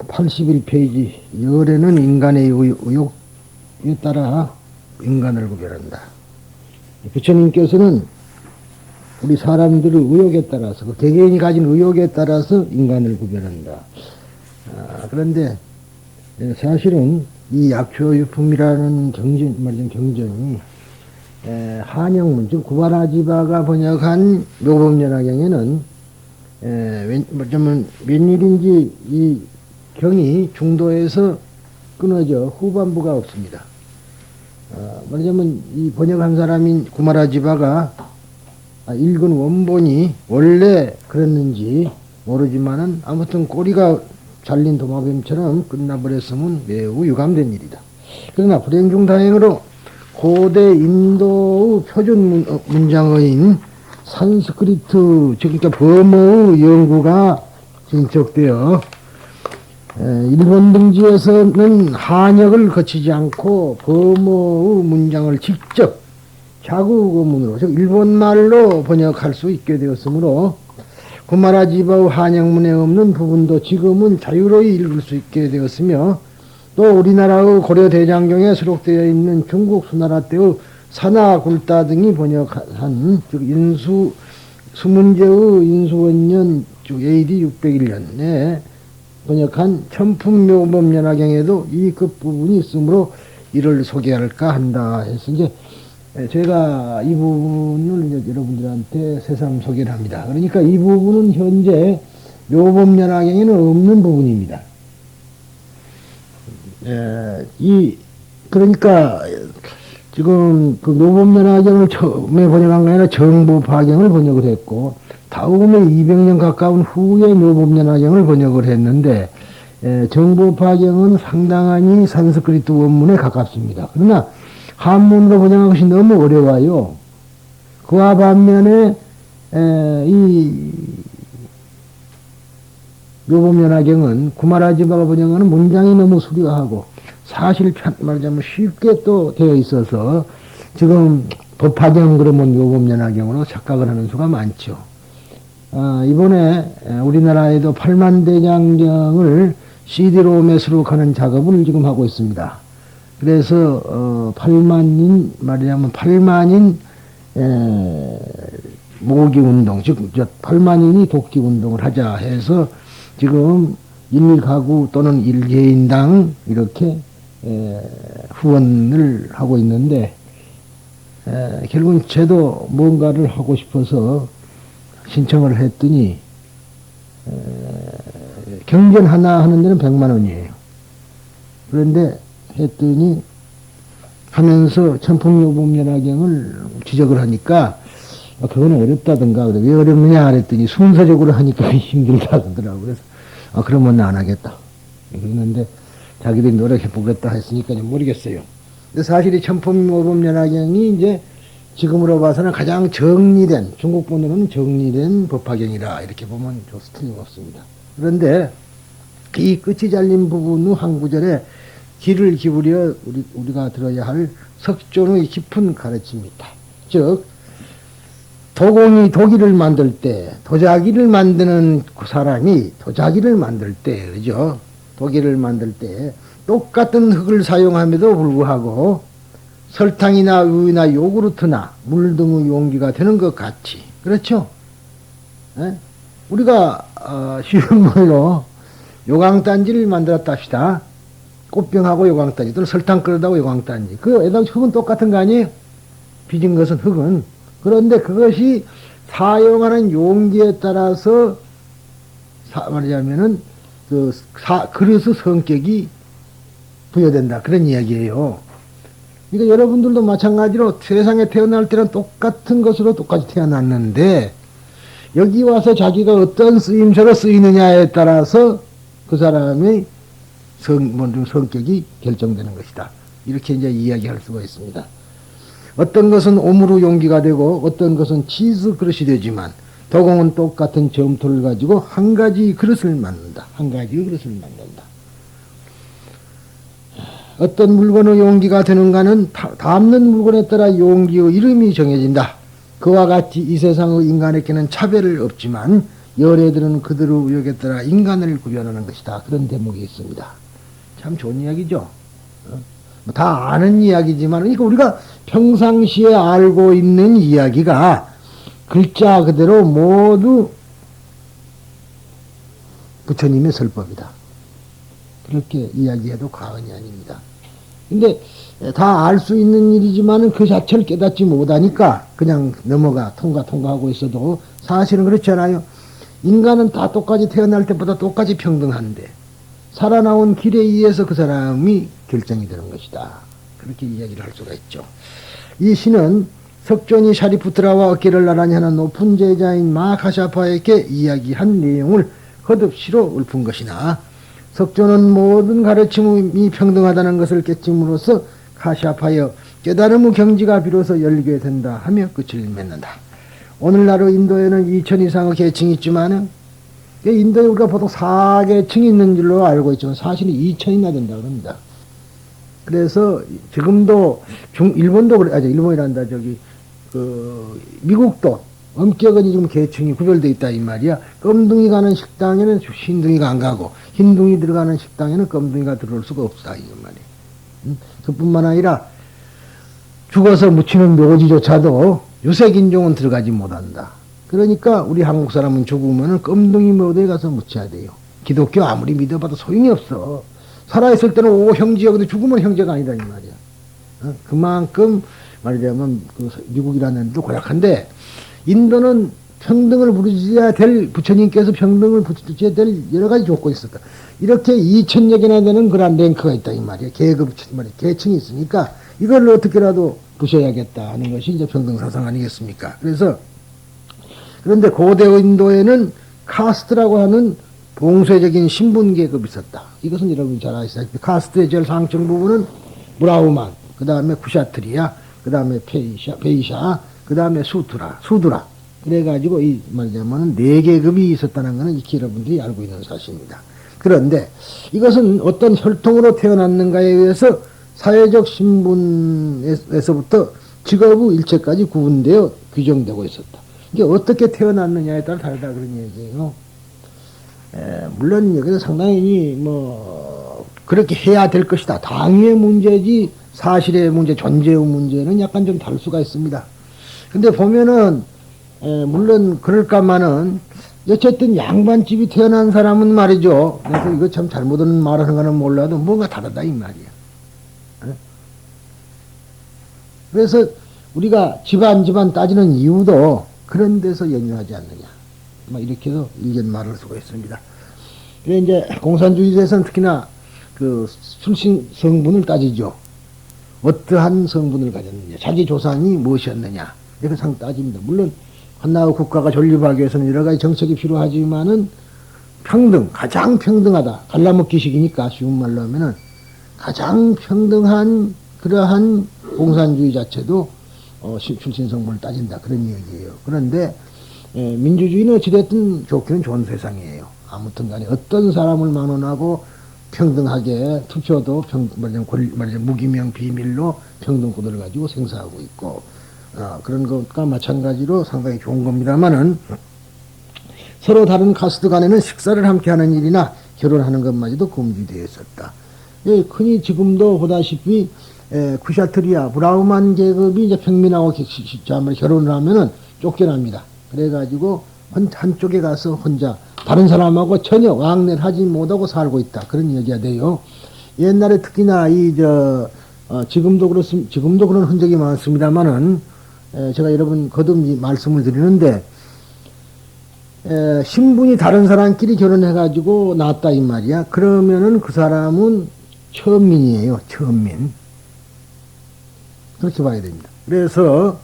81페이지 열애는 인간의 의욕에 따라 인간을 구별한다. 부처님께서는 우리 사람들의 의욕에 따라서 그 개개인이 가진 의욕에 따라서 인간을 구별한다. 그런데 사실은 이 약초유품이라는 경전이 한영문 즉 구바라지바가 번역한 묘법연화경에는 웬일인지 이 경이 중도에서 끊어져 후반부가 없습니다. 말하자면 이 번역한 사람인 구마라지바가 읽은 원본이 원래 그랬는지 모르지만은 아무튼 꼬리가 잘린 도마뱀처럼 끝나버렸으면 매우 유감된 일이다. 그러나 불행 중 다행으로 고대 인도의 표준 문장어인 산스크리트 그러니까 범어의 연구가 진척되어 일본 등지에서는 한역을 거치지 않고 범어의 문장을 직접 자국어문으로 즉 일본말로 번역할 수 있게 되었으므로 구마라지바의 한역문에 없는 부분도 지금은 자유로이 읽을 수 있게 되었으며 또 우리나라의 고려대장경에 수록되어 있는 중국 수나라 때의 사나굴다 등이 번역한 즉 수문제의 인수원년 즉 AD 601년에 번역한 천풍묘법연화경에도 이 끝부분이 있으므로 이를 소개할까 한다 해서 이제 제가 이 부분을 이제 여러분들한테 새삼 소개를 합니다. 그러니까 이 부분은 현재 묘법연화경에는 없는 부분입니다. 그러니까 지금 그 묘법연화경을 처음에 번역한 게 아니라 정보파경을 번역을 했고 다음에 200년 가까운 후에 묘법연화경을 번역을 했는데 정보파경은 상당히 산스크리트 원문에 가깝습니다. 그러나 한문으로 번역한 것이 너무 어려워요. 그와 반면에 이 묘법연화경은 구마라지바가 번역하는 문장이 너무 수려하고 사실 말하자면 쉽게 또 되어 있어서 지금 법화경 그러면 묘법연화경으로 착각을 하는 수가 많죠. 이번에 우리나라에도 팔만대장경을 CD롬에 수록하는 작업을 지금 하고 있습니다. 그래서 8만인 모기운동 즉 8만인이 돕기운동을 하자 해서 지금 1가구 또는 1개인당 이렇게 후원을 하고 있는데 결국은 저도 뭔가를 하고 싶어서 신청을 했더니 경전 하나 하는 데는 100만 원이에요. 그런데 했더니 하면서 천풍묘법연화경을 지적을 하니까 그거는 어렵다던가 왜 어렵느냐 그랬더니 순서적으로 하니까 힘들다더라고. 그래서 그러면 안 하겠다 그랬는데 자기들이 노력해보겠다 했으니까 모르겠어요. 근데 사실 이 천풍묘법연화경이 이제 지금으로 봐서는 가장 정리된 중국본으로는 정리된 법화경이라 이렇게 보면 틀림없습니다. 그런데 이 끝이 잘린 부분 후 한 구절에 귀를 기울여 우리가 들어야 할 석존의 깊은 가르침이다. 즉 도공이 도기를 만들 때 도자기를 만드는 그 사람이 도자기를 만들 때 그죠? 도기를 만들 때 똑같은 흙을 사용함에도 불구하고 설탕이나 우유나 요구르트나 물 등의 용기가 되는 것 같이 그렇죠? 우리가 쉬운 말로 요강단지를 만들었다 합시다. 꽃병하고 요강단지 또는 설탕 끓여다고 요강단지 그 애당 흙은 똑같은 거 아니에요? 빚은 것은 흙은 그런데 그것이 사용하는 용기에 따라서 말하자면은 그릇의 성격이 부여된다 그런 이야기예요. 그러니까 여러분들도 마찬가지로 세상에 태어날 때는 똑같은 것으로 똑같이 태어났는데 여기 와서 자기가 어떤 쓰임새로 쓰이느냐에 따라서 그 사람의 성격이 결정되는 것이다. 이렇게 이제 이야기할 수가 있습니다. 어떤 것은 오므로 용기가 되고 어떤 것은 치즈 그릇이 되지만 도공은 똑같은 점토를 가지고 한 가지 그릇을 만든다. 한 가지 그릇을 만든다. 어떤 물건의 용기가 되는가는 담는 물건에 따라 용기의 이름이 정해진다. 그와 같이 이 세상의 인간에게는 차별은 없지만 열애들은 그대로 우욕에 따라 인간을 구별하는 것이다. 그런 대목이 있습니다. 참 좋은 이야기죠. 다 아는 이야기지만, 그러니까 우리가 평상시에 알고 있는 이야기가 글자 그대로 모두 부처님의 설법이다. 그렇게 이야기해도 과언이 아닙니다. 근데 다 알 수 있는 일이지만은 그 자체를 깨닫지 못하니까 그냥 넘어가 통과하고 있어도 사실은 그렇지 않아요. 인간은 다 똑같이 태어날 때보다 똑같이 평등한데 살아나온 길에 의해서 그 사람이 결정이 되는 것이다. 그렇게 이야기를 할 수가 있죠. 이 시는 석존이 샤리푸트라와 어깨를 나란히 하는 높은 제자인 마카샤파에게 이야기한 내용을 거듭 시로 읊은 것이나 석존은 모든 가르침이 평등하다는 것을 깨침으로써 카샤파여 깨달음의 경지가 비로소 열리게 된다 하며 끝을 맺는다. 오늘날의 인도에는 2000 이상의 계층이 있지만은 인도에 우리가 보통 4계층이 있는 줄로 알고 있지만 사실은 2000이나 된다 그럽니다. 그래서 지금도 일본도 그래, 일본이란다 미국도 엄격은 지금 계층이 구별되어 있다 이 말이야. 껌둥이 가는 식당에는 흰둥이가 안 가고 흰둥이 들어가는 식당에는 껌둥이가 들어올 수가 없다 이 말이야. 그뿐만 아니라 죽어서 묻히는 묘지조차도 유색인종은 들어가지 못한다. 그러니까 우리 한국 사람은 죽으면은 껌둥이 묘대에 가서 묻혀야 돼요. 기독교 아무리 믿어봐도 소용이 없어. 살아있을 때는 오 형제야. 근데 죽으면 형제가 아니다 이 말이야. 그만큼 말하자면 미국이라는 데도 고약한데 인도는 평등을 부르셔야 될 부처님께서 평등을 부르셔야 될 여러 가지 조건이 있었다. 이렇게 2000여 개나 되는 그런 랭크가 있다 이 말이야. 계층이 있으니까 이걸 어떻게라도 부셔야겠다 하는 것이 이제 평등 사상 아니겠습니까? 그런데 고대 인도에는 카스트라고 하는 봉쇄적인 신분 계급이 있었다. 이것은 여러분이 잘 아시다시피 카스트의 제일 상층 부분은 브라우만, 그 다음에 쿠샤트리아, 그 다음에 베이샤, 그 다음에 수두라. 그래가지고 이 말하자면 4계급이 있었다는 것은 익히 여러분들이 알고 있는 사실입니다. 그런데 이것은 어떤 혈통으로 태어났는가에 의해서 사회적 신분에서부터 직업의 일체까지 구분되어 규정되고 있었다. 이게 어떻게 태어났느냐에 따라 다르다 그런 얘기예요. 물론 여기서 상당히 그렇게 해야 될 것이다. 당위의 문제지 사실의 문제, 존재의 문제는 약간 좀 다를 수가 있습니다. 근데 보면은 물론 그럴까마는 어쨌든 양반집이 태어난 사람은 말이죠. 그래서 이거 참 잘못은 말하는 거는 몰라도 뭔가 다르다 이 말이야. 그래서 우리가 집안 따지는 이유도 그런 데서 연유하지 않느냐. 이렇게도 일견 말할 수가 있습니다. 그래 이제 공산주의에서는 특히나 그 출신 성분을 따지죠. 어떠한 성분을 가졌느냐, 자기 조상이 무엇이었느냐 이렇게 상 따집니다. 물론 한나라의 국가가 존립하기 위해서는 여러 가지 정책이 필요하지만은 평등, 가장 평등하다. 갈라먹기식이니까 쉬운 말로 하면은 가장 평등한 그러한 공산주의 자체도 출신 성분을 따진다 그런 얘기예요. 그런데 민주주의는 어찌됐든 좋기는 좋은 세상이에요. 아무튼 간에 어떤 사람을 만원하고 평등하게 투표도 말하자면 무기명 비밀로 평등권을 가지고 생사하고 있고 그런 것과 마찬가지로 상당히 좋은 겁니다만은 서로 다른 카스트 간에는 식사를 함께 하는 일이나 결혼하는 것마저도 금지되어 있었다. 흔히 지금도 보다시피 쿠샤트리아 브라우만 계급이 이제 평민하고 결혼을 하면은 쫓겨납니다. 그래가지고 한쪽에 가서 혼자 다른 사람하고 전혀 왕래를 하지 못하고 살고 있다. 그런 얘기가 돼요. 옛날에 특히나 지금도 그런 흔적이 많습니다만은 제가 여러분 거듭 말씀을 드리는데 신분이 다른 사람끼리 결혼해가지고 낳았다 이 말이야. 그러면은 그 사람은 천민이에요. 천민. 그렇게 봐야 됩니다. 그래서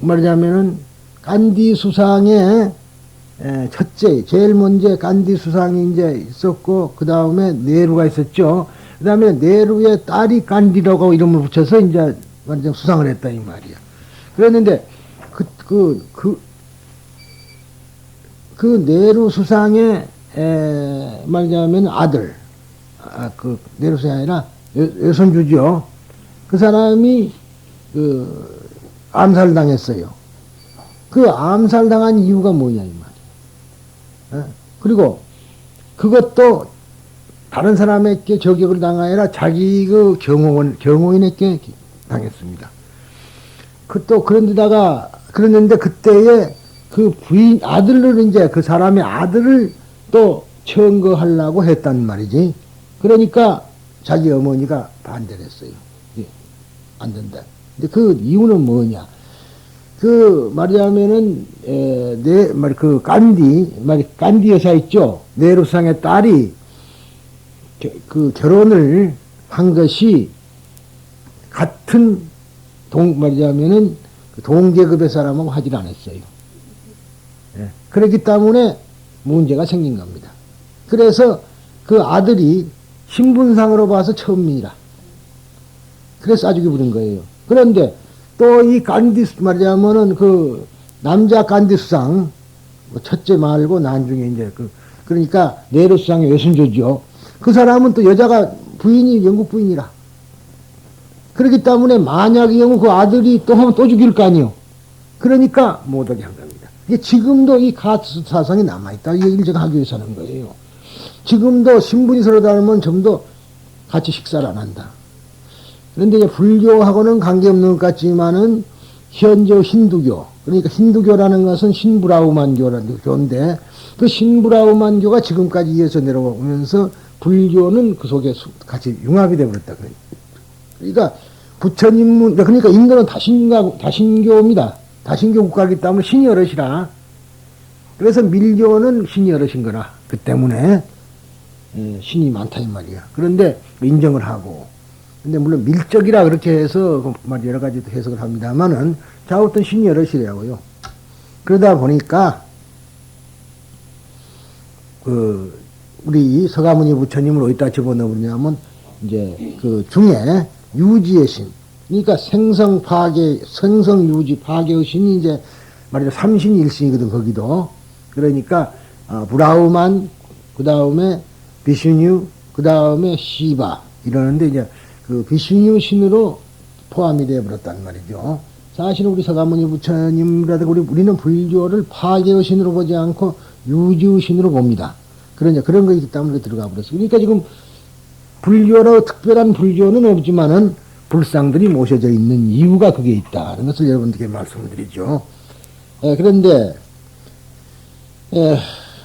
말하자면은 간디 수상의 첫째, 제일 먼저 간디 수상이 이제 있었고, 그 다음에 네루가 있었죠. 그 다음에 네루의 딸이 간디라고 이름을 붙여서 이제 완전 수상을 했다, 이 말이야. 그랬는데, 그 네루 수상의, 말하자면 아들, 네루 수상이 아니라 외손주죠. 그 사람이, 암살당했어요. 그 암살당한 이유가 뭐냐, 이 말이야. 그리고 그것도 다른 사람에게 저격을 당하여라 자기 그 경호인에게 당했습니다. 그랬는데 그때에 그 부인, 아들을 이제 그 사람의 아들을 또 청거하려고 했단 말이지. 그러니까 자기 어머니가 반대를 했어요. 예, 안 된다. 근데 그 이유는 뭐냐. 말하자면은, 간디 여사 있죠? 네루상의 딸이 결혼을 한 것이 같은 말하자면은 동계급의 사람하고 하질 않았어요. 예. 그렇기 때문에 문제가 생긴 겁니다. 그래서 그 아들이 신분상으로 봐서 천민이라. 그래서 아주기 부린 거예요. 그런데 또 이 간디스 말하자면은 남자 간디수상, 첫째 말고 나중에 이제 그러니까 네루수상의 외순조죠. 그 사람은 또 여자가 부인이 영국 부인이라. 그렇기 때문에 만약의 경우 그 아들이 또 하면 또 죽일 거 아니요. 그러니까 못하게 한 겁니다. 이게 지금도 이 가스 사상이 남아있다. 이 얘기를 제가 하기 위해서 하는 거예요. 지금도 신분이 서로 다르면 좀 더 같이 식사를 안 한다. 그런데 이제 불교하고는 관계없는 것 같지만은 현재 힌두교, 그러니까 힌두교라는 것은 신브라우만교라는 교인데 그 신브라우만교가 지금까지 이어서 내려오면서 불교는 그 속에 같이 융합이 되어버렸다. 그러니까 부처님, 그러니까 인도는 다신교입니다. 다신교 국가이기 때문에 신이 여럿이라. 그래서 밀교는 신이 여럿인 거라. 그 때문에 신이 많다 이 말이야. 그런데 인정을 하고. 근데 물론 밀적이라 그렇게 해서 여러 가지 해석을 합니다만은 자 어떤 신이 여럿이라고요. 그러다 보니까 우리 서가모니 부처님을 어디다 집어넣으냐면 이제 그 중에 유지의 신, 그러니까 생성 유지 파괴의 신이 이제 말이죠 삼신일신이거든 거기도. 그러니까 브라우만, 그 다음에 비슈뉴, 그 다음에 시바 이러는데 이제 그 비슈뉴 신으로 포함이 되어 버렸단 말이죠. 사실 우리 서가모니 부처님이라든가 우리는 불교를 파괴의 신으로 보지 않고 유지의 신으로 봅니다. 그런 거 있기 때문에 들어가 버렸어요. 그러니까 지금 불교로 특별한 불교는 없지만은 불상들이 모셔져 있는 이유가 그게 있다는 것을 여러분들께 말씀을 드리죠. 그런데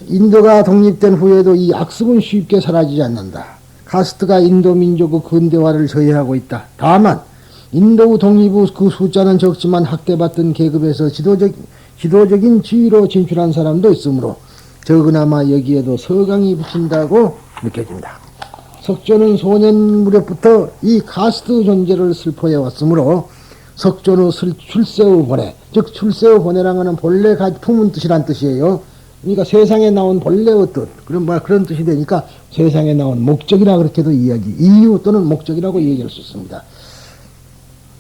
인도가 독립된 후에도 이 악습은 쉽게 사라지지 않는다. 카스트가 인도 민족의 근대화를 저해하고 있다. 다만 인도 독립 후 그 숫자는 적지만 학대받던 계급에서 지도적인 지위로 진출한 사람도 있으므로 적으나마 여기에도 서강이 붙인다고 느껴진다. 석조는 소년 무렵부터 이 카스트 존재를 슬퍼해 왔으므로 석조는 출세의 본래, 즉 출세의 본래라는 것은 본래 품은 뜻이란 뜻이에요. 그러니까 세상에 나온 본래의 뜻, 그런 뜻이 되니까 세상에 나온 목적이라 그렇게도 이유 또는 목적이라고 이야기할 수 있습니다.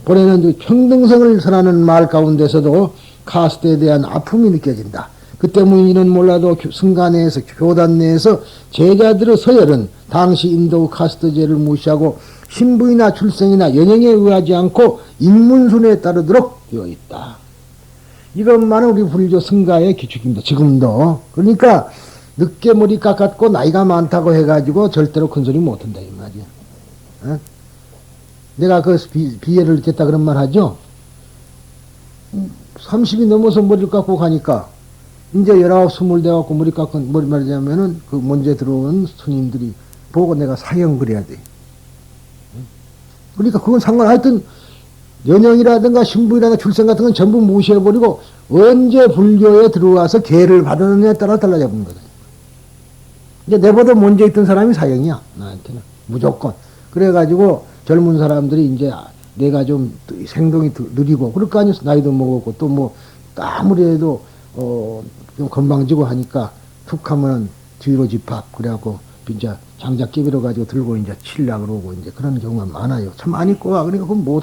본래는 평등성을 선하는 말 가운데서도 카스트에 대한 아픔이 느껴진다. 그 때문인지는 몰라도 승가 내에서, 교단 내에서 제자들의 서열은 당시 인도 카스트제를 무시하고 신부이나 출생이나 연령에 의하지 않고 인문순에 따르도록 되어 있다. 이것만은 우리 불교 승가의 기축입니다. 지금도. 그러니까 늦게 머리 깎았고 나이가 많다고 해가지고 절대로 큰소리 못한다 이 말이야. 어? 내가 그 비애를 듣겠다 그런 말 하죠. 30이 넘어서 머리를 깎고 가니까 이제 19, 20 돼갖고 머리 깎은 머리 말하자면은 그 먼저 들어온 스님들이 보고 내가 사형 그래야 돼. 그러니까 그건 하여튼 연령이라든가 신분이라든가 출생 같은 건 전부 무시해버리고 언제 불교에 들어와서 계를 받았느냐에 따라 달라져버린 거다. 이제 내보다 먼저 있던 사람이 사형이야. 나한테는. 무조건. 그래가지고 젊은 사람들이 이제 내가 좀 행동이 느리고 그럴 거 아니었어. 나이도 먹었고 또 뭐 아무래도 좀 건방지고 하니까 툭 하면 뒤로 집합. 그래갖고 진짜 장작 끼비러 가지고 들고 이제 치려고 그러고 이제 그런 경우가 많아요. 참 많이 꼬아. 그러니까 그건 뭐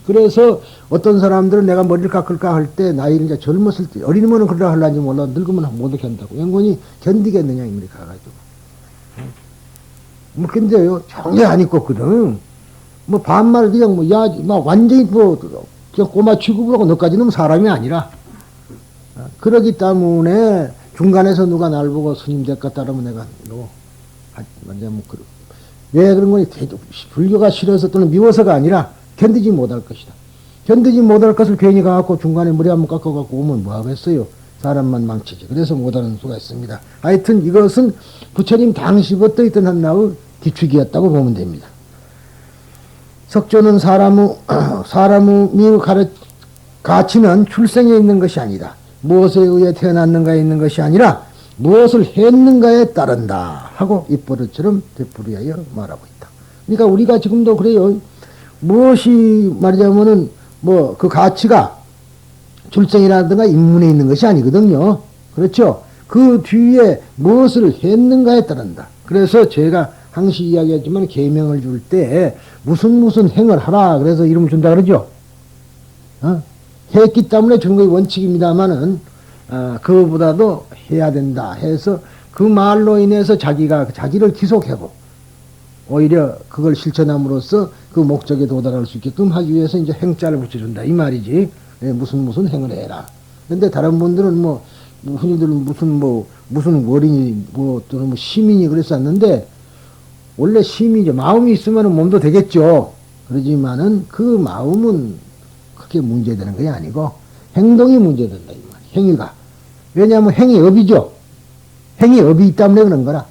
그래서 어떤 사람들은 내가 머리를 깎을까 할 때 나이를 이제 젊었을 때 어린이면은 그러라 할란지 몰라. 늙으면 못하게 한다고. 영원히 견디겠느냐 이렇게 가가지고. 뭐 근데요 정말 안 입었거든. 뭐 반말 그냥 막 완전히 그냥 꼬마 취급을 하고 너까지는 사람이 아니라 그러기 때문에 중간에서 누가 날 보고 스님 될것 따르면 내가 왜 그런 거니? 불교가 싫어서 또는 미워서가 아니라 견디지 못할 것이다. 견디지 못할 것을 괜히 가갖고 중간에 머리 한번 깎아갖고 오면 뭐 하겠어요? 사람만 망치지. 그래서 못하는 수가 있습니다. 하여튼 이것은 부처님 당시부터 있던 한나의 기축이었다고 보면 됩니다. 석조는 사람의 가치는 출생에 있는 것이 아니다. 무엇에 의해 태어났는가에 있는 것이 아니라 무엇을 했는가에 따른다 하고 입버릇처럼 되풀이하여 말하고 있다. 그러니까 우리가 지금도 그래요. 무엇이 말하자면은 뭐 그 가치가 출생이라든가 인문에 있는 것이 아니거든요. 그렇죠? 그 뒤에 무엇을 했는가에 따른다. 그래서 제가 항시 이야기했지만 계명을 줄 때 무슨 행을 하라 그래서 이름 준다 그러죠. 했기 때문에 주는 것이 원칙입니다만은 그거보다도 해야 된다 해서 그 말로 인해서 자기를 기속하고 오히려 그걸 실천함으로써 그 목적에 도달할 수 있게끔 하기 위해서 이제 행자를 붙여준다 이 말이지. 무슨 행을 해라. 근데 다른 분들은 흔히들은 무슨 월인이 또는 시민이 그랬었는데 원래 심이죠. 마음이 있으면 몸도 되겠죠. 그러지만은 그 마음은 크게 문제되는 게 아니고 행동이 문제된다 이 말이야. 행위가. 왜냐하면 행위 업이죠. 행위 업이 있기 때문에 그런 거라.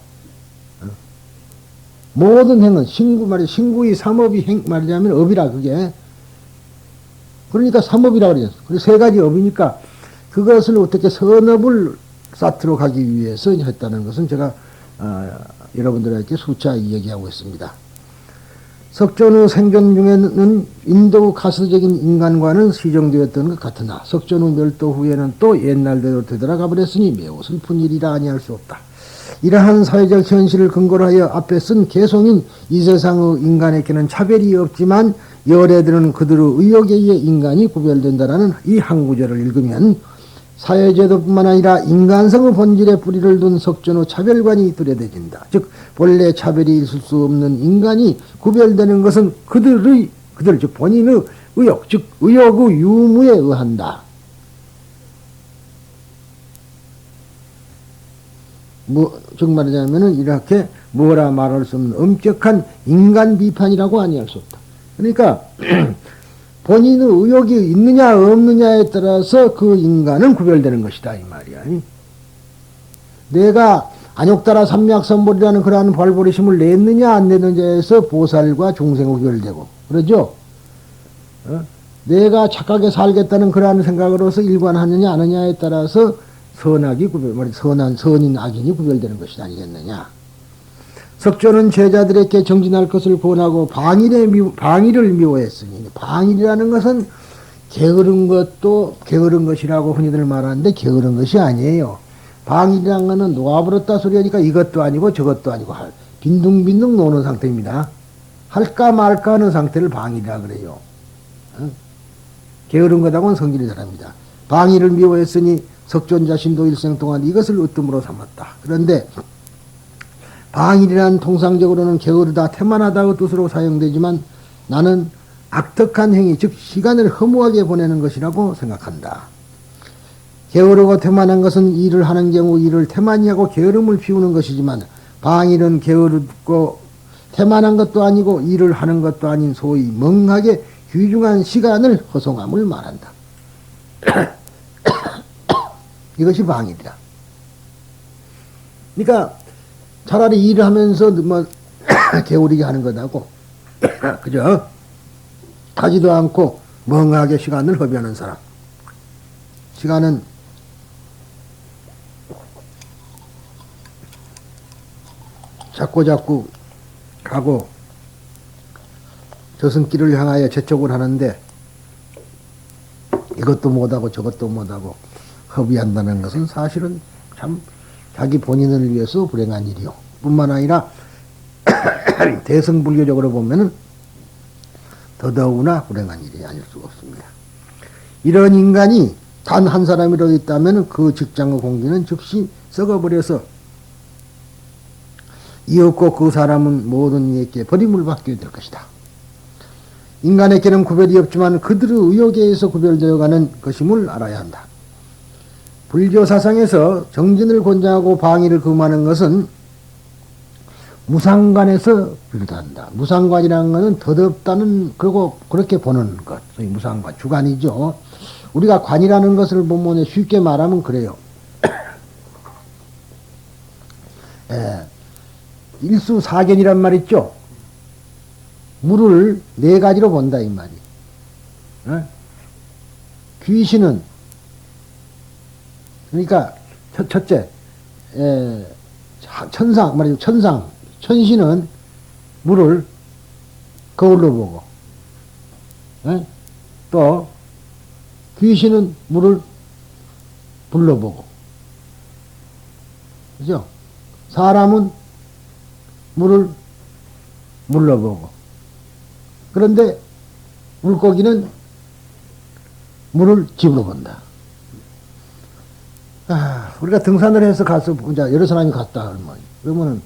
모든 행은 신구의 삼업이 말하자면 업이라 그게. 그러니까 삼업이라 그러죠. 그리고 세 가지 업이니까 그것을 어떻게 선업을 쌓도록 가기 위해서 했다는 것은 제가 여러분들에게 수차 얘기하고 있습니다. 석존의 생전 중에는 인도 가스적인 인간과는 시정되었던 것 같으나 석존의 멸도 후에는 또 옛날대로 되돌아가 버렸으니 매우 슬픈 일이라 아니할 수 없다. 이러한 사회적 현실을 근거로 하여 앞에 쓴 개송인 이 세상의 인간에게는 차별이 없지만 열애들은 그들의 의욕에 의해 인간이 구별된다라는 이 한 구절을 읽으면 사회제도뿐만 아니라 인간성의 본질에 뿌리를 둔 석존의 차별관이 뚜렷해진다. 즉 본래 차별이 있을 수 없는 인간이 구별되는 것은 그들 즉 본인의 의욕, 즉 의욕의 유무에 의한다. 즉 말하자면은 이렇게 뭐라 말할 수 없는 엄격한 인간 비판이라고 아니할 수 없다. 그러니까 본인의 의욕이 있느냐 없느냐에 따라서 그 인간은 구별되는 것이다 이 말이야. 내가 안욕따라 삼맥선볼이라는 그러한 발버리심을 냈느냐 안 냈느냐에서 보살과 중생이 구별되고 그러죠. 내가 착하게 살겠다는 그러한 생각으로서 일관하느냐 안 하느냐에 따라서 선인 악인이 구별되는 것이 아니겠느냐. 석조는 제자들에게 정진할 것을 권하고 방위를 미워했으니 방위라는 것은 게으른 것이라고 흔히들 말하는데 게으른 것이 아니에요. 방위라는 것은 놓아버렸다 소리하니까 이것도 아니고 저것도 아니고 빈둥빈둥 노는 상태입니다. 할까 말까 하는 상태를 방위라 그래요. 게으른 것하고는 성질이 다릅니다. 방위를 미워했으니 석존 자신도 일생 동안 이것을 으뜸으로 삼았다. 그런데 방일이란 통상적으로는 게으르다, 태만하다의 뜻으로 사용되지만 나는 악덕한 행위, 즉 시간을 허무하게 보내는 것이라고 생각한다. 게으르고 태만한 것은 일을 하는 경우 일을 태만히 하고 게으름을 피우는 것이지만 방일은 게으르고 태만한 것도 아니고 일을 하는 것도 아닌 소위 멍하게 귀중한 시간을 허송함을 말한다. 이것이 방일이다. 그러니까 차라리 일을 하면서 게으르게 하는 것하고 그죠? 하지도 않고 멍하게 시간을 허비하는 사람. 시간은 자꾸 가고 저승길을 향하여 재촉을 하는데 이것도 못하고 저것도 못하고 허비한다는 것은 사실은 참 자기 본인을 위해서 불행한 일이요. 뿐만 아니라 대승불교적으로 보면은 더더구나 불행한 일이 아닐 수가 없습니다. 이런 인간이 단 한 사람이라도 있다면 그 직장의 공기는 즉시 썩어버려서 이없고 그 사람은 모든 이에게 버림을 받게 될 것이다. 인간에게는 구별이 없지만 그들의 의욕에 의해서 구별되어 가는 것임을 알아야 한다. 불교 사상에서 정진을 권장하고 방위를 금하는 것은 무상관에서 비롯한다. 무상관이라는 것은 덧없다는, 그리고 그렇게 보는 것. 소위 무상관, 주관이죠. 우리가 관이라는 것을 보면 쉽게 말하면 그래요. 일수사견이란 말 있죠. 물을 네 가지로 본다, 이 말이. 귀신은, 그러니까, 첫째, 천상, 말이죠. 천신은 물을 거울로 보고, 또, 귀신은 물을 불로 보고, 그죠? 사람은 물을 물로 보고, 그런데 물고기는 물을 집으로 본다. 우리가 등산을 해서 가서, 여러 사람이 갔다, 그러면은,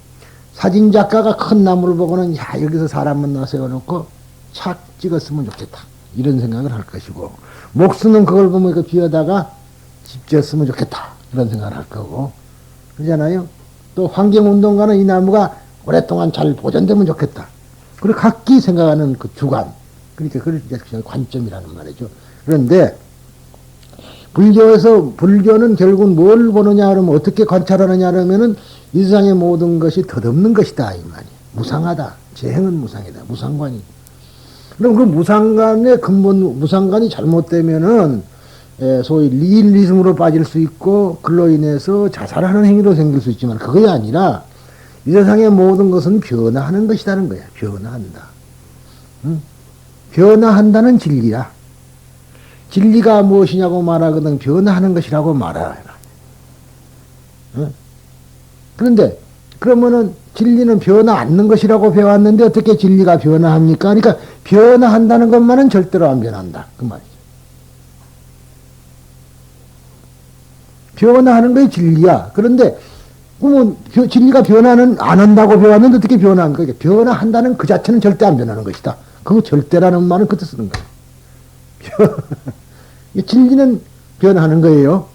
사진작가가 큰 나무를 보고는, 야, 여기서 사람 만나 세워놓고 착 찍었으면 좋겠다. 이런 생각을 할 것이고, 목수는 그걸 보면 그 비어다가 집 지었으면 좋겠다. 이런 생각을 할 거고, 그러잖아요. 또 환경운동가는 이 나무가 오랫동안 잘 보존되면 좋겠다. 그리고 각기 생각하는 그 주관, 그러니까 그걸 관점이라는 말이죠. 그런데 불교는 결국 뭘 보느냐 그러면, 어떻게 관찰하느냐 그러면은 이 세상의 모든 것이 덧없는 것이다, 이 말이. 무상하다. 재행은 무상이다. 무상관이. 그럼 그 무상관의 근본, 무상관이 잘못되면은 소위 니힐리즘으로 빠질 수 있고, 그로 인해서 자살하는 행위로 생길 수 있지만, 그게 아니라 이 세상의 모든 것은 변화하는 것이라는 거야. 변화한다. 응? 변화한다는 진리야. 진리가 무엇이냐고 말하거든 변화하는 것이라고 말하라. 응? 그런데 그러면은 진리는 변화 않는 것이라고 배웠는데 어떻게 진리가 변화합니까? 그러니까 변화한다는 것만은 절대로 안 변한다. 그 말이죠. 변화하는 것이 진리야. 그런데 그러면 진리가 변화는 안 한다고 배웠는데 어떻게 변화합니까? 그러니까 변화한다는 그 자체는 절대 안 변하는 것이다. 그 절대라는 말은 그때 쓰는 거예요. 진리는 변하는 거예요.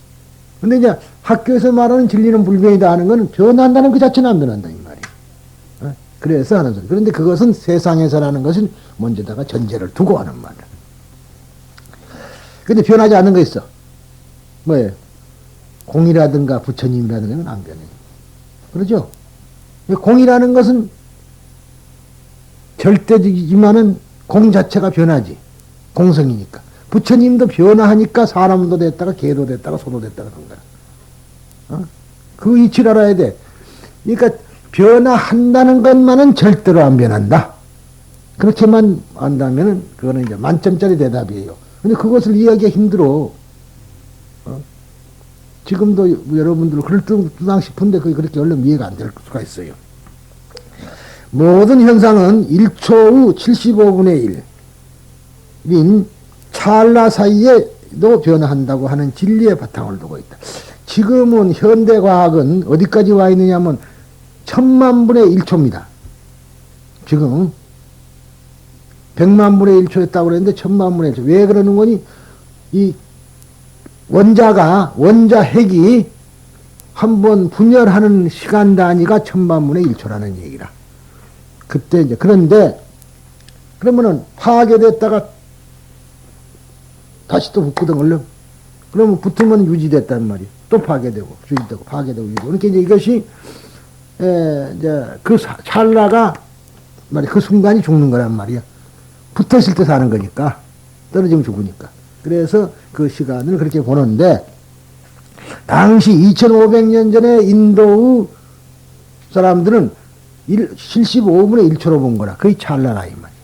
근데 이제 학교에서 말하는 진리는 불변이다 하는 건 변한다는 그 자체는 안 변한다, 이 말이에요. 그래서 하는 소리. 그런데 그것은 세상에서라는 것은 먼저다가 전제를 두고 하는 말이야. 근데 변하지 않는 거 있어. 뭐예요? 공이라든가 부처님이라든가 안 변해요. 그러죠? 공이라는 것은 절대적이지만은 공 자체가 변하지. 공성이니까. 부처님도 변화하니까 사람도 됐다가 개도 됐다가 소도 됐다가 그런 거야. 그 이치를 알아야 돼. 그러니까 변화한다는 것만은 절대로 안 변한다. 그렇게만 안다면은 그거는 이제 만점짜리 대답이에요. 근데 그것을 이해하기가 힘들어. 지금도 여러분들 그럴듯 싶은데 그게 그렇게 얼른 이해가 안 될 수가 있어요. 모든 현상은 1초 후 75분의 1인 찰나 사이에도 변화한다고 하는 진리의 바탕을 두고 있다. 지금은 현대과학은 어디까지 와 있느냐면 1000만분의 1초입니다. 지금 100만분의 1초였다고 그랬는데 1000만분의 1초. 왜 그러는 거니? 이 원자 핵이 한번 분열하는 시간 단위가 1000만분의 1초라는 얘기라. 그때 이제 그런데 그러면은 파괴됐다가 다시 또 붙거든, 얼른. 그러면 붙으면 유지됐단 말이에요. 또 파괴되고, 유지되고, 파괴되고, 유지되고. 그러니까 이제 이것이, 이제 그 찰나가, 그 순간이 죽는 거란 말이야. 붙었을 때 사는 거니까. 떨어지면 죽으니까. 그래서 그 시간을 그렇게 보는데, 당시 2500년 전에 인도의 사람들은 75분의 1초로 본 거라. 그게 찰나라, 이 말이야.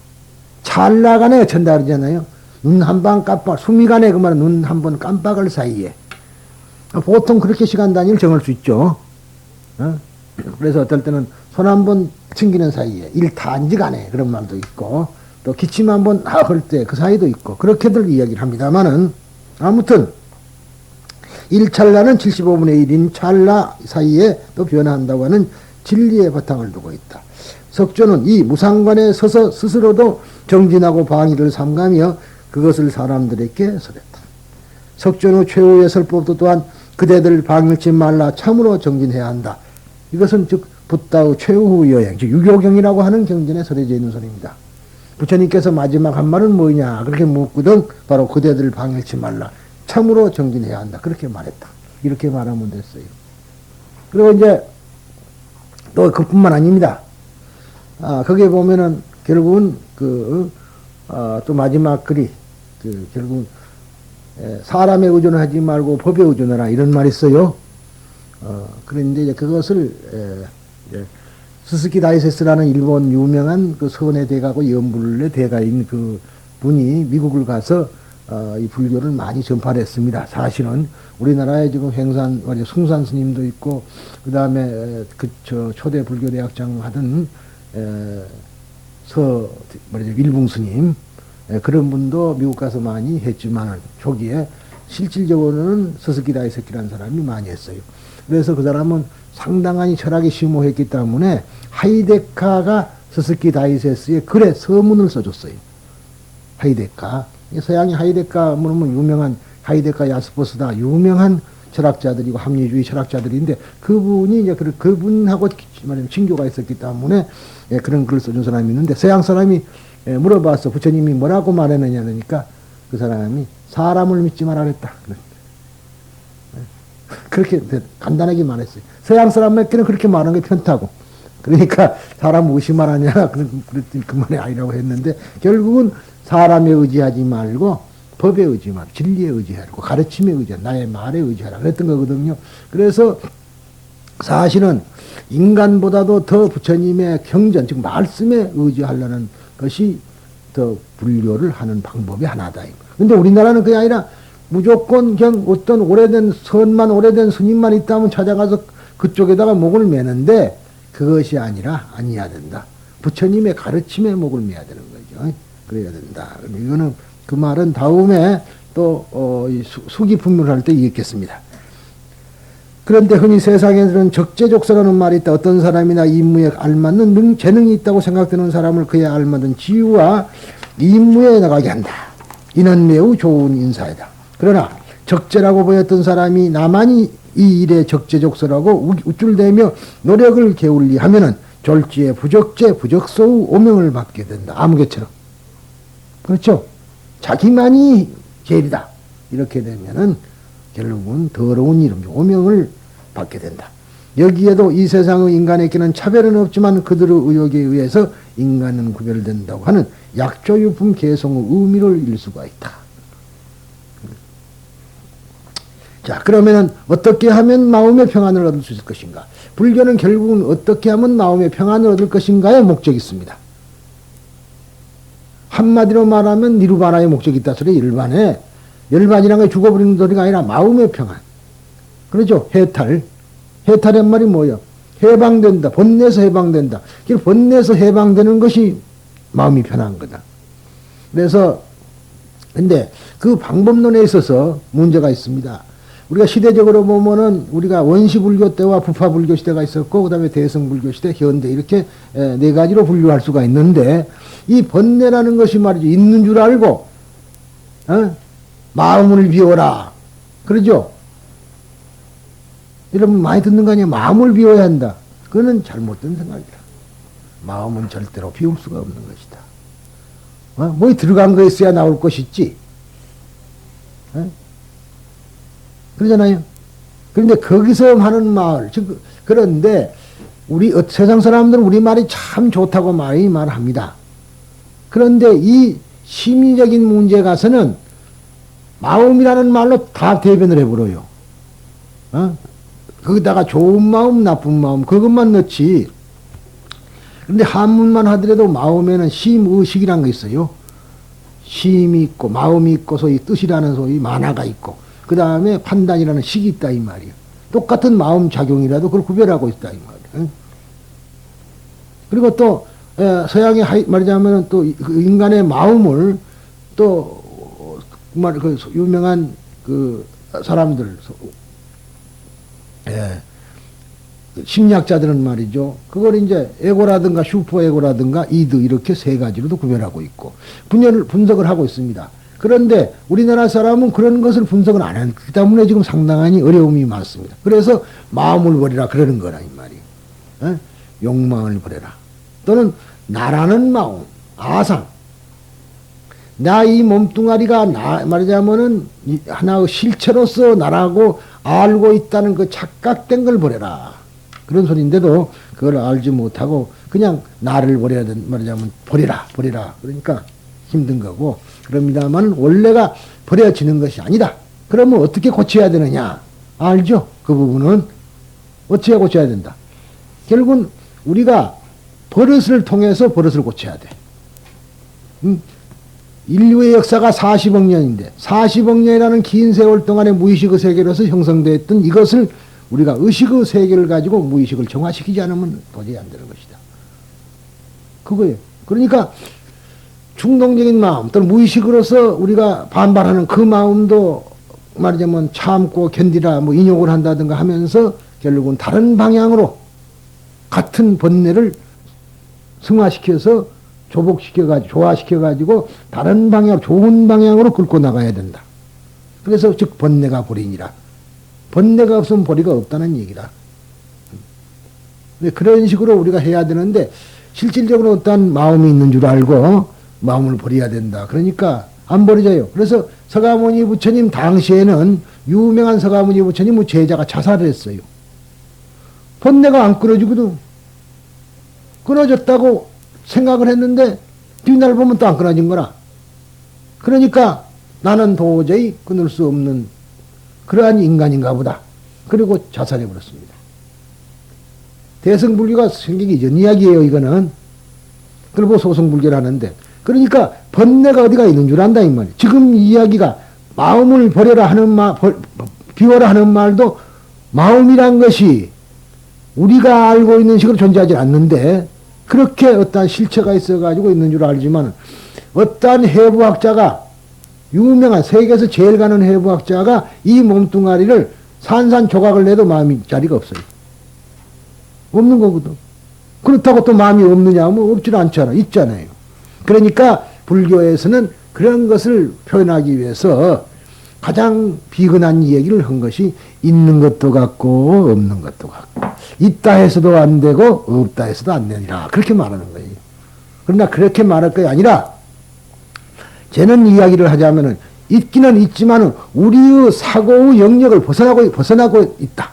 찰나간에 어쩐다 그러잖아요. 눈 한 방 깜빡, 수미간에 그 말은 눈 한 번 깜빡할 사이에. 보통 그렇게 시간 단위를 정할 수 있죠. 그래서 어떨 때는 손 한 번 챙기는 사이에, 일타안지간에 그런 말도 있고, 또 기침 한 번 할 때 그 사이도 있고, 그렇게들 이야기를 합니다만은, 아무튼, 1찰나는 75분의 1인 찰나 사이에 또 변화한다고 하는 진리의 바탕을 두고 있다. 석조는 이 무상관에 서서 스스로도 정진하고 방위를 삼가며 그것을 사람들에게 설했다. 석조의 최후의 설법도 또한 그대들 방일치 말라 참으로 정진해야 한다. 이것은 즉 붓다의 최후 여행, 즉 유교경이라고 하는 경전에 서려져 있는 소리입니다. 부처님께서 마지막 한 말은 뭐냐 그렇게 묻거든 바로 그대들 방일치 말라 참으로 정진해야 한다 그렇게 말했다. 이렇게 말하면 됐어요. 그리고 이제 또 그뿐만 아닙니다. 거기에 보면은 결국은 또 마지막 글이 결국은 사람에 의존하지 말고 법에 의존하라 이런 말이 있어요. 그런데 이제 그것을 스스키 다이세스라는 일본 유명한 그 서원의 대가고 연불의 대가인 그 분이 미국을 가서 이 불교를 많이 전파를 했습니다. 사실은 우리나라에 지금 숭산 스님도 있고 그 다음에 초대 불교 대학장 하던 일붕 스님 그런 분도 미국 가서 많이 했지만 초기에 실질적으로는 스스키 다이세키라는 사람이 많이 했어요. 그래서 그 사람은 상당한 철학이 심오했기 때문에 하이데카가 스스키 다이세스의 글에 서문을 써줬어요. 하이데카. 서양의 하이데카, 유명한 하이데카 야스포스다. 유명한 철학자들이고 합리주의 철학자들인데 그분이 이제 그분하고 말하면 친교가 있었기 때문에 그런 글을 써준 사람이 있는데 서양 사람이 물어봤어. 부처님이 뭐라고 말했느냐 하니까 그 사람이 사람을 믿지 말라 그랬다. 그렇게 간단하게 말했어요. 서양 사람에게는 그렇게 말하는 게 편하고. 그러니까 사람 의심하라냐 그랬더니 그 말이 아니라고 했는데 결국은 사람에 의지하지 말고 법에 의지하라, 진리에 의지하고 가르침에 의지하라, 나의 말에 의지하라 그랬던 거거든요. 그래서 사실은 인간보다도 더 부처님의 경전, 즉 말씀에 의지하려는 것이 더 불교를 하는 방법의 하나다. 근데 우리나라는 그게 아니라 무조건 그냥 어떤 오래된 스님만 있다면 찾아가서 그쪽에다가 목을 매는데 그것이 아니어야 된다. 부처님의 가르침에 목을 매야 되는 거죠. 그래야 된다. 이거는 그 말은 다음에 또 수기품문을 할 때 읽겠습니다. 그런데 흔히 세상에서는 적재적소라는 말이 있다. 어떤 사람이나 임무에 알맞는 재능이 있다고 생각되는 사람을 그에 알맞은 지위와 임무에 나가게 한다. 이는 매우 좋은 인사이다. 그러나 적재라고 보였던 사람이 나만이 이 일에 적재적소라고 우쭐대며 노력을 게을리 하면은 졸지에 부적소의 오명을 받게 된다. 아무개처럼. 그렇죠? 자기만이 제일이다. 이렇게 되면은 결국은 더러운 이름, 오명을 받게 된다. 여기에도 이 세상의 인간에게는 차별은 없지만 그들의 의욕에 의해서 인간은 구별된다고 하는 약조유품 개성의 의미를 일 수가 있다. 자, 그러면은 어떻게 하면 마음의 평안을 얻을 수 있을 것인가? 불교는 결국은 어떻게 하면 마음의 평안을 얻을 것인가의 목적이 있습니다. 한마디로 말하면 니르바나의 목적이 있다 소리 열반이란 게 죽어버리는 소리가 아니라 마음의 평안. 그렇죠? 해탈한 말이 뭐예요? 해방된다. 번뇌에서 해방된다. 번뇌에서 해방되는 것이 마음이 편한 거다. 그래서 근데 그 방법론에 있어서 문제가 있습니다. 우리가 시대적으로 보면은 우리가 원시불교 때와 부파불교 시대가 있었고 그다음에 대성불교 시대, 현대 이렇게 네 가지로 분류할 수가 있는데 이 번뇌라는 것이 말이죠. 있는 줄 알고 마음을 비워라. 그러죠? 여러분 많이 듣는 거 아니에요? 마음을 비워야 한다. 그거는 잘못된 생각이다. 마음은 절대로 비울 수가 없는 것이다. 뭐에 들어간 거 있어야 나올 것이지. 그러잖아요. 그런데 거기서 하는 말, 즉, 그런데 세상 사람들은 우리 말이 참 좋다고 많이 말합니다. 그런데 이 심리적인 문제에 가서는 마음이라는 말로 다 대변을 해버려요. 거기다가 좋은 마음, 나쁜 마음, 그것만 넣지. 그런데 한문만 하더라도 마음에는 심의식이라는 게 있어요. 심이 있고, 마음이 있고, 소위 뜻이라는 소위 만화가 있고, 그 다음에 판단이라는 식이 있다, 이 말이에요. 똑같은 마음 작용이라도 그걸 구별하고 있다, 이 말이에요. 그리고 또, 서양의 말하자면 또 인간의 마음을 또, 유명한 사람들, 심리학자들은 말이죠. 그걸 이제 에고라든가 슈퍼에고라든가 이드 이렇게 세 가지로도 구별하고 있고, 분석을 하고 있습니다. 그런데 우리나라 사람은 그런 것을 분석을 안 했기 때문에 지금 상당히 어려움이 많습니다. 그래서 마음을 버리라 그러는 거라 이 말이. 에? 욕망을 버려라. 또는 나라는 마음, 아상. 나 이 몸뚱아리가 말하자면은 하나의 실체로서 나라고 알고 있다는 그 착각된 걸 버려라. 그런 소리인데도 그걸 알지 못하고 그냥 나를 버려야 된 말하자면 버리라. 그러니까 힘든 거고. 그럽니다만 원래가 버려지는 것이 아니다. 그러면 어떻게 고쳐야 되느냐? 알죠? 그 부분은 어떻게 고쳐야 된다. 결국은 우리가 버릇을 통해서 버릇을 고쳐야 돼. 인류의 역사가 40억 년인데 40억 년이라는 긴 세월 동안의 무의식의 세계로서 형성되었던 이것을 우리가 의식의 세계를 가지고 무의식을 정화시키지 않으면 도저히 안 되는 것이다. 그거예요. 그러니까 충동적인 마음 또는 무의식으로서 우리가 반발하는 그 마음도 말하자면 참고 견디라 뭐 인욕을 한다든가 하면서 결국은 다른 방향으로 같은 번뇌를 승화시켜서 조복시켜가지고 조화시켜가지고 다른 방향 좋은 방향으로 끌고 나가야 된다. 그래서 즉 번뇌가 보리니라. 번뇌가 없으면 보리가 없다는 얘기다. 그런 식으로 우리가 해야 되는데 실질적으로 어떤 마음이 있는 줄 알고 마음을 버려야 된다. 그러니까 안 버려져요. 그래서 서가모니 부처님 당시에는 유명한 서가모니 부처님 제자가 자살을 했어요. 번뇌가 안 끊어지거든. 끊어졌다고 생각을 했는데 뒷날 보면 또 안 끊어진 거라. 그러니까 나는 도저히 끊을 수 없는 그러한 인간인가 보다. 그리고 자살해 버렸습니다. 대승불교가 생기기 전 이야기예요. 이거는. 그리고 소승불교를 하는데 그러니까 번뇌가 어디가 있는 줄 안다 이 말이에요. 지금 이 이야기가 마음을 버려라 하는 말, 비워라 하는 말도 마음이란 것이 우리가 알고 있는 식으로 존재하지 않는데 그렇게 어떠한 실체가 있어가지고 있는 줄 알지만 어떠한 해부학자가 유명한 세계에서 제일 가는 해부학자가 이 몸뚱아리를 산산조각을 내도 마음이 자리가 없어요. 없는 거거든. 그렇다고 또 마음이 없느냐 하면 없질 않잖아. 있잖아요. 그러니까 불교에서는 그런 것을 표현하기 위해서 가장 비근한 얘기를 한 것이 있는 것도 같고 없는 것도 같고 있다 해서도 안 되고 없다 해서도 안 되니라 그렇게 말하는 거예요. 그러나 그렇게 말할 것이 아니라 쟤는 이야기를 하자면은 있기는 있지만은 우리의 사고의 영역을 벗어나고 있다.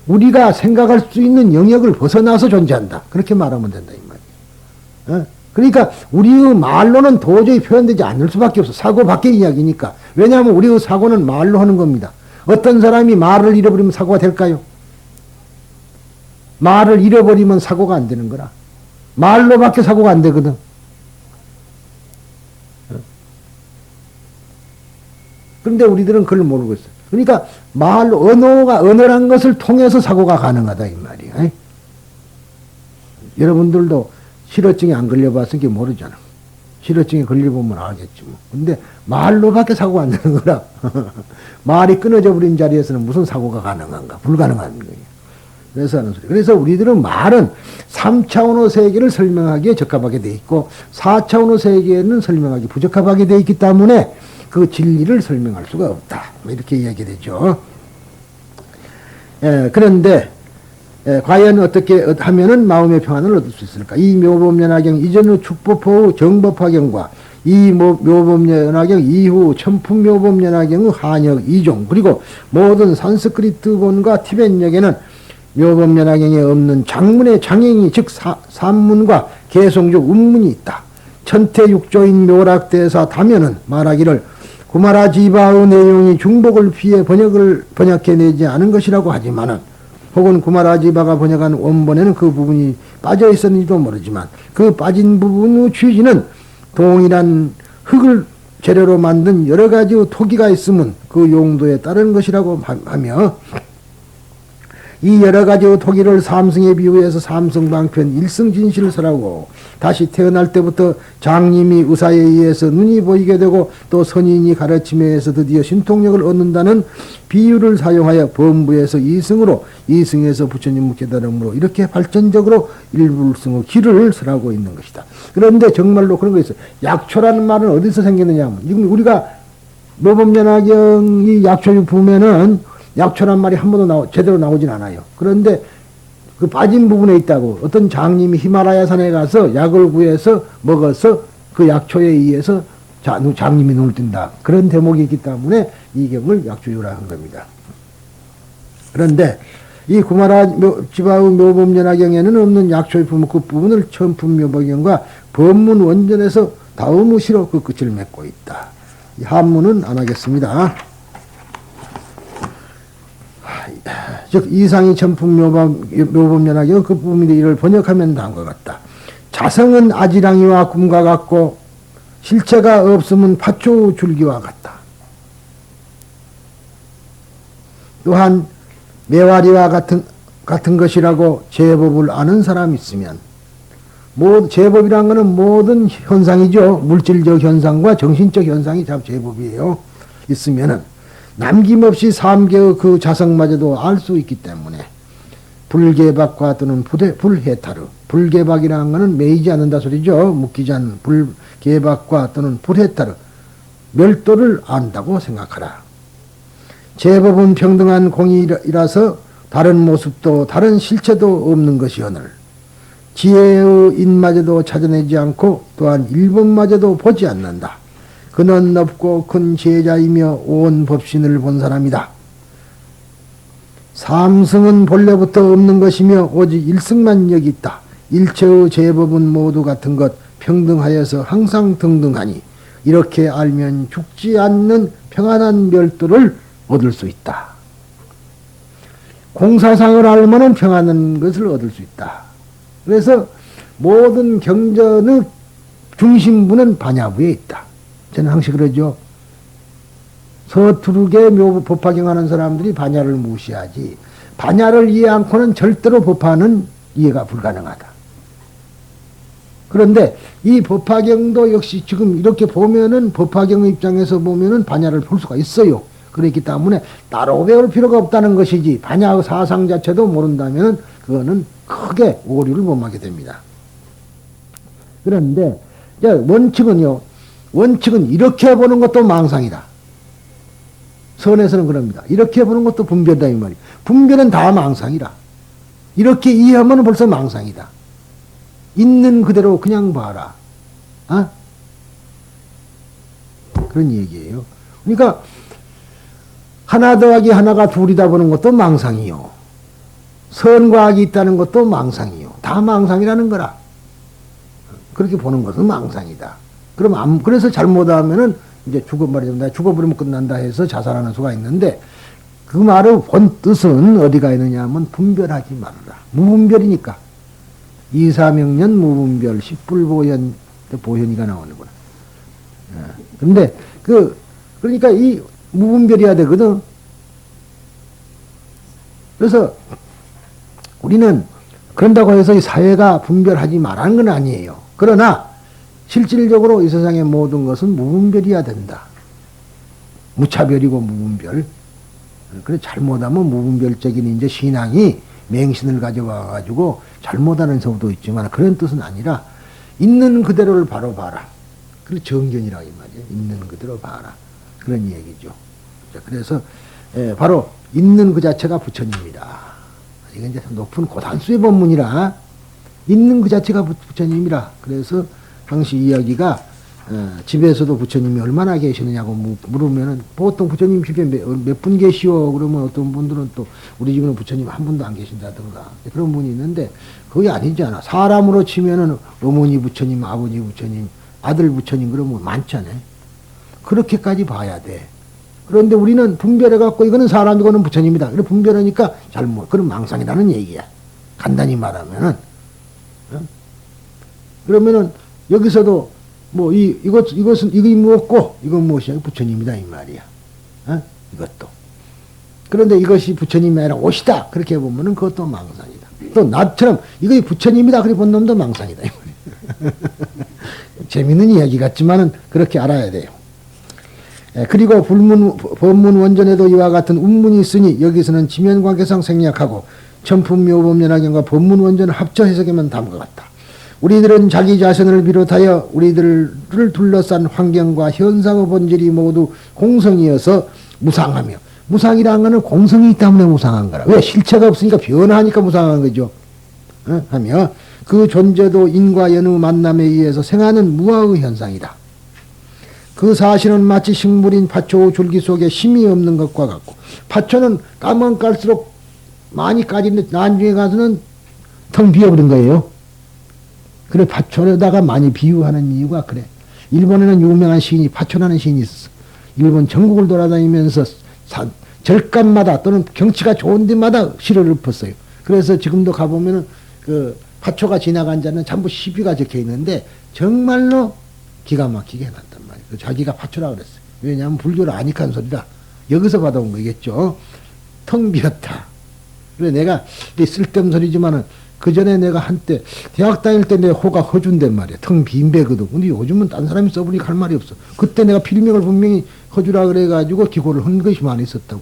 우리가 생각할 수 있는 영역을 벗어나서 존재한다. 그렇게 말하면 된다 이 말이에요. 그러니까 우리의 말로는 도저히 표현되지 않을 수밖에 없어. 사고 밖의 이야기니까. 왜냐하면 우리의 사고는 말로 하는 겁니다. 어떤 사람이 말을 잃어버리면 사고가 될까요? 말을 잃어버리면 사고가 안 되는 거라. 말로밖에 사고가 안 되거든. 그런데 우리들은 그걸 모르고 있어. 그러니까 말로 언어란 것을 통해서 사고가 가능하다 이 말이야. 여러분들도 실어증에 안 걸려봤으니까 모르잖아. 실어증에 걸려보면 알겠지 뭐. 근데 말로밖에 사고가 안 되는 거라. 말이 끊어져 버린 자리에서는 무슨 사고가 가능한가? 불가능한 거예요. 그래서 하는 소리. 그래서 우리들은 말은 3차원의 세계를 설명하기에 적합하게 돼 있고 4차원의 세계는 설명하기 부적합하게 돼 있기 때문에 그 진리를 설명할 수가 없다. 이렇게 이야기되죠. 그런데 과연 어떻게 하면은 마음의 평안을 얻을 수 있을까? 이 묘법연화경 이전의 축법호 정법화경과 이 묘법연화경 이후 천품묘법연화경의 한역 2종 그리고 모든 산스크리트본과 티벳역에는 묘법연화경에 없는 장문의 장행이 즉 산문과 개송적 운문이 있다. 천태육조인 묘락대사 다면은 말하기를 구마라지바의 내용이 중복을 피해 번역해내지 않은 것이라고 하지만은 혹은 구마라지바가 번역한 원본에는 그 부분이 빠져 있었는지도 모르지만 그 빠진 부분의 취지는 동일한 흙을 재료로 만든 여러 가지 토기가 있으면 그 용도에 따른 것이라고 하며 이 여러 가지 토기를 삼승에 비유해서 삼승방편 일승진실설하고 다시 태어날 때부터 장님이 의사에 의해서 눈이 보이게 되고 또 선인이 가르침에 의해서 드디어 신통력을 얻는다는 비유를 사용하여 범부에서 이승으로 이승에서 부처님 깨달음으로 이렇게 발전적으로 일불승의 길을 설하고 있는 것이다. 그런데 정말로 그런 거 있어요. 약초라는 말은 어디서 생기느냐 하면 지금 우리가 묘법연화경이 약초를 보면은 약초란 말이 한 번도 제대로 나오진 않아요. 그런데 그 빠진 부분에 있다고 어떤 장님이 히말라야 산에 가서 약을 구해서 먹어서 그 약초에 의해서 장님이 눈을 뜬다. 그런 대목이 있기 때문에 이 경을 약초유라 한 겁니다. 그런데 이 구마라 지바의 묘법연화경에는 없는 약초의 그 부분을 천품묘법경과 법문 원전에서 다음의시로 그 끝을 맺고 있다. 이 한문은 안 하겠습니다. 즉 이상이 천품묘법연화경 그 부분이 이를 번역하면 다음과 같다. 자성은 아지랑이와 꿈과 같고 실체가 없으면 팥조 줄기와 같다. 또한 매화리와 같은 것이라고 제법을 아는 사람이 있으면 제법이란 것은 모든 현상이죠. 물질적 현상과 정신적 현상이 다 제법이에요. 있으면은 남김없이 삼계의 그 자성마저도 알 수 있기 때문에 불개박과 또는 불해타르 불개박이라는 것은 매이지 않는다 소리죠. 묶이지 않는 불개박과 또는 불해타르 멸도를 안다고 생각하라. 제법은 평등한 공이라서 다른 모습도 다른 실체도 없는 것이오늘 지혜의 인마저도 찾아내지 않고 또한 일본마저도 보지 않는다. 그는 넓고 큰 제자이며 온 법신을 본 사람이다. 삼승은 본래부터 없는 것이며 오직 일승만 여기 있다. 일체의 제법은 모두 같은 것 평등하여서 항상 등등하니 이렇게 알면 죽지 않는 평안한 멸도를 얻을 수 있다. 공사상을 알면은 평안한 것을 얻을 수 있다. 그래서 모든 경전의 중심부는 반야부에 있다. 저는 항상 그러죠. 서투르게 법화경하는 사람들이 반야를 무시하지 반야를 이해 않고는 절대로 법화는 이해가 불가능하다. 그런데 이 법화경도 역시 지금 이렇게 보면은 법화경의 입장에서 보면은 반야를 볼 수가 있어요. 그렇기 때문에 따로 배울 필요가 없다는 것이지 반야의 사상 자체도 모른다면 그거는 크게 오류를 범하게 됩니다. 그런데 원칙은 이렇게 보는 것도 망상이다. 선에서는 그럽니다. 이렇게 보는 것도 분별이다 이 말이야. 분별은 다 망상이라. 이렇게 이해하면 벌써 망상이다. 있는 그대로 그냥 봐라. 그런 얘기예요. 그러니까 하나 더하기 하나가 둘이다 보는 것도 망상이요. 선과 악이 있다는 것도 망상이요. 다 망상이라는 거라. 그렇게 보는 것은 망상이다. 그래서 잘못하면은 이제 내가 죽어버리면 끝난다 해서 자살하는 수가 있는데 그 말의 본 뜻은 어디가 있느냐 하면 분별하지 말아라. 무분별이니까. 이사명년 무분별 십불보현 보현이가 나오는구나. 근데 그러니까 이 무분별이어야 되거든. 그래서 우리는 그런다고 해서 이 사회가 분별하지 말라는 건 아니에요. 그러나 실질적으로 이 세상의 모든 것은 무분별이어야 된다. 무차별이고 무분별. 그래 잘못하면 무분별적인 이제 신앙이 맹신을 가져와가지고 잘못하는 경우도 있지만 그런 뜻은 아니라 있는 그대로를 바로 봐라. 그게 정견이라고 이 말이에요. 있는 그대로 봐라. 그런 얘기죠. 그래서 바로 있는 그 자체가 부처님이다. 이건 이제 높은 고단수의 법문이라 있는 그 자체가 부처님이라. 그래서 당시 이야기가 집에서도 부처님이 얼마나 계시느냐고 물으면은 보통 부처님 집에 몇 분 계시오? 그러면 어떤 분들은 또 우리 집에는 부처님 한 분도 안 계신다든가 그런 분이 있는데 그게 아니잖아. 사람으로 치면은 어머니 부처님, 아버지 부처님, 아들 부처님 그러면 많잖아요. 그렇게까지 봐야 돼. 그런데 우리는 분별해갖고 이거는 사람 이거는 부처님이다. 그래 분별하니까 잘못 그런 망상이라는 얘기야. 간단히 말하면은 그러면은 여기서도 뭐 이것은 이거 무엇고 이건 무엇이야? 부처님이다 이 말이야. 이것도 그런데 이것이 부처님이 아니라 옷이다. 그렇게 보면은 그것도 망상이다. 또 나처럼 이것이 부처님이다. 그래 본 놈도 망상이다. 재밌는 이야기 같지만은 그렇게 알아야 돼요. 그리고 법문 원전에도 이와 같은 운문이 있으니 여기서는 지면관계상 생략하고 천품묘법연화경과 법문 원전을 합쳐 해석하면 다음과 같다. 우리들은 자기 자신을 비롯하여 우리들을 둘러싼 환경과 현상의 본질이 모두 공성이어서 무상하며, 무상이라는 것은 공성이 때문에 무상한 거라. 왜? 실체가 없으니까 변화하니까 무상한 거죠. 하며 그 존재도 인과 연의 만남에 의해서 생하는 무아의 현상이다. 그 사실은 마치 식물인 파초의 줄기 속에 힘이 없는 것과 같고, 파초는 까면 깔수록 많이 까지는데 나중에 가서는 텅 비어버린 거예요. 그래 파초에다가 많이 비유하는 이유가 그래. 일본에는 유명한 시인이 파초라는 시인이 있었어. 일본 전국을 돌아다니면서 절간마다 또는 경치가 좋은 데마다 시를 읊었어요. 그래서 지금도 가보면은 그 파초가 지나간 자는 전부 시비가 적혀 있는데 정말로 기가 막히게 해놨단 말이에요. 자기가 파초라 그랬어요. 왜냐하면 불교를 아니까 한 소리라. 여기서 받아온 거겠죠. 텅 비었다. 그래 내가 쓸데없는 소리지만은 그 전에 내가 한때 대학 다닐 때 내 호가 허준단 말이야. 텅 빈 배거든. 근데 요즘은 딴 사람이 써보니 할 말이 없어. 그때 내가 필명을 분명히 허주라 그래가지고 기고를 한 것이 많이 있었다고.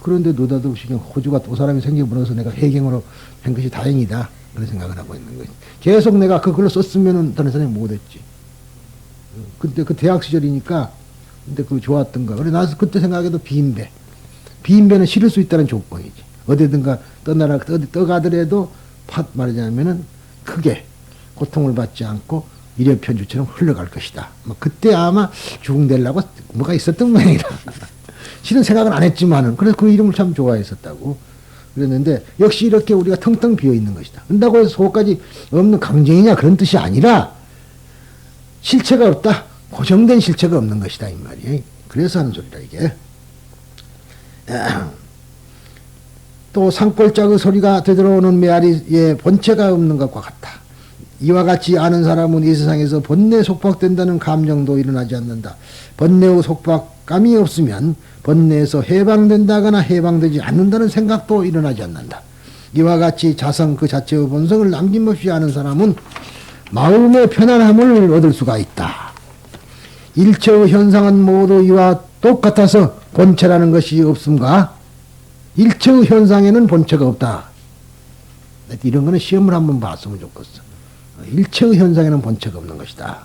그런데 느닷없이 호주가 또 사람이 생겨버려서 내가 해경으로 한 것이 다행이다. 그런 생각을 하고 있는 거지. 계속 내가 그걸로 썼으면은 다른 사람이 못했지. 그때 그 대학 시절이니까 근데 그 좋았던가. 그래 나서 그때 생각해도 빈배. 빈배는 실을 수 있다는 조건이지. 어디든가 어디 떠가더라도 말하자면은 크게 고통을 받지 않고 일회편주처럼 흘러갈 것이다. 뭐 그때 아마 죽응되려고 뭐가 있었던 모양이다. 실은 생각은 안 했지만은 그래서 그 이름을 참 좋아했었다고 그랬는데 역시 이렇게 우리가 텅텅 비어 있는 것이다. 그런다고 해서 속까지 없는 강쟁이냐 그런 뜻이 아니라 실체가 없다. 고정된 실체가 없는 것이다 이 말이에요. 그래서 하는 소리다 이게. 또 산골짜기 소리가 되돌아오는 메아리에 본체가 없는 것과 같다. 이와 같이 아는 사람은 이 세상에서 번뇌에 속박된다는 감정도 일어나지 않는다. 번뇌의 속박감이 없으면 번뇌에서 해방된다거나 해방되지 않는다는 생각도 일어나지 않는다. 이와 같이 자성 그 자체의 본성을 남김없이 아는 사람은 마음의 편안함을 얻을 수가 있다. 일체의 현상은 모두 이와 똑같아서 본체라는 것이 없음과 일체의 현상에는 본체가 없다. 이런 거는 시험을 한번 봤으면 좋겠어. 일체의 현상에는 본체가 없는 것이다.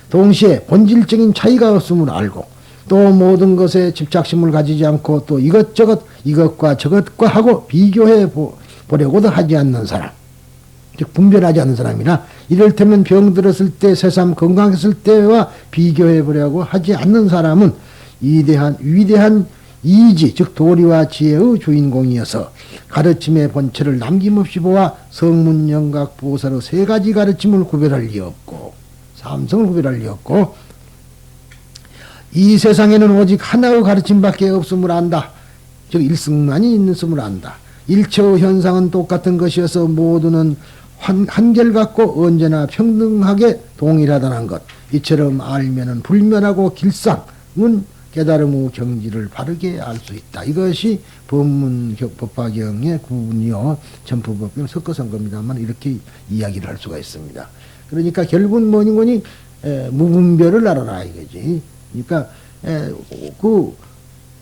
동시에 본질적인 차이가 없음을 알고 또 모든 것에 집착심을 가지지 않고 또 이것저것 이것과 저것과 하고 비교해 보려고도 하지 않는 사람, 즉 분별하지 않는 사람이나 이를테면 병들었을 때 새삼 건강했을 때와 비교해 보려고 하지 않는 사람은 위대한 이지 즉 도리와 지혜의 주인공이어서 가르침의 본체를 남김없이 보아 성문 영각 보살의 세 가지 가르침을 구별할 리 없고 삼성을 구별할 리 없고 이 세상에는 오직 하나의 가르침밖에 없음을 안다. 즉 일승만이 있음을 안다. 일체의 현상은 똑같은 것이어서 모두는 한결같고 언제나 평등하게 동일하다는 것. 이처럼 알면은 불면하고 길상은 깨달음의 경지를 바르게 알 수 있다. 이것이 법문 법화경의 구분이요 전부법경 섞어서 한 겁니다만 이렇게 이야기를 할 수가 있습니다. 그러니까 결국은 뭐니 무분별을 알아라 이거지. 그러니까 그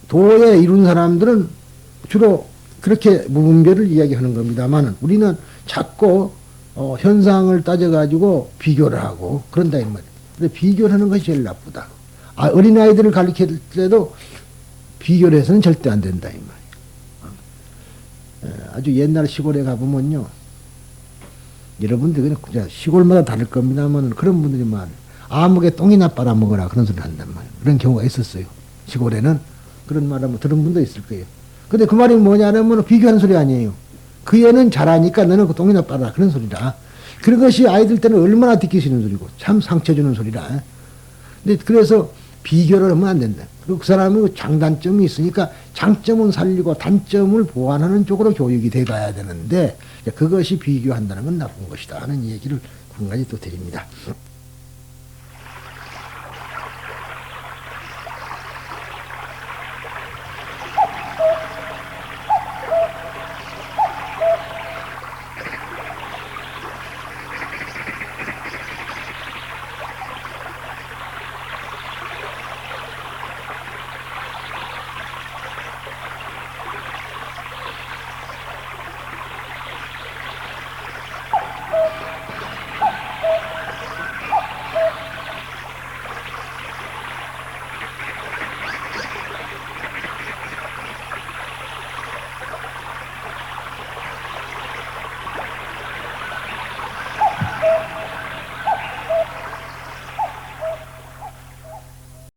도에 이룬 사람들은 주로 그렇게 무분별을 이야기하는 겁니다만 우리는 자꾸 현상을 따져가지고 비교를 하고 그런다 이 말이에요. 근데 비교를 하는 것이 제일 나쁘다. 어린아이들을 가르칠 때도 비교를 해서는 절대 안 된다 이 말이에요. 아주 옛날 시골에 가보면요. 여러분들 그냥 시골마다 다를 겁니다만 그런 분들이 많아요. 아무개 똥이나 빨아먹어라 그런 소리를 한단 말이에요. 그런 경우가 있었어요. 시골에는 그런 말 한번 들은 분도 있을 거예요. 근데 그 말이 뭐냐면 비교하는 소리 아니에요. 그 애는 잘하니까 너는 그 똥이나 빨아라 그런 소리라. 그런 것이 아이들 때는 얼마나 듣기 싫은 소리고 참 상처 주는 소리라. 근데 그래서 비교를 하면 안 된다. 그리고 그 사람은 장단점이 있으니까 장점은 살리고 단점을 보완하는 쪽으로 교육이 돼가야 되는데 그것이 비교한다는 건 나쁜 것이다 하는 얘기를 한 가지 또 드립니다.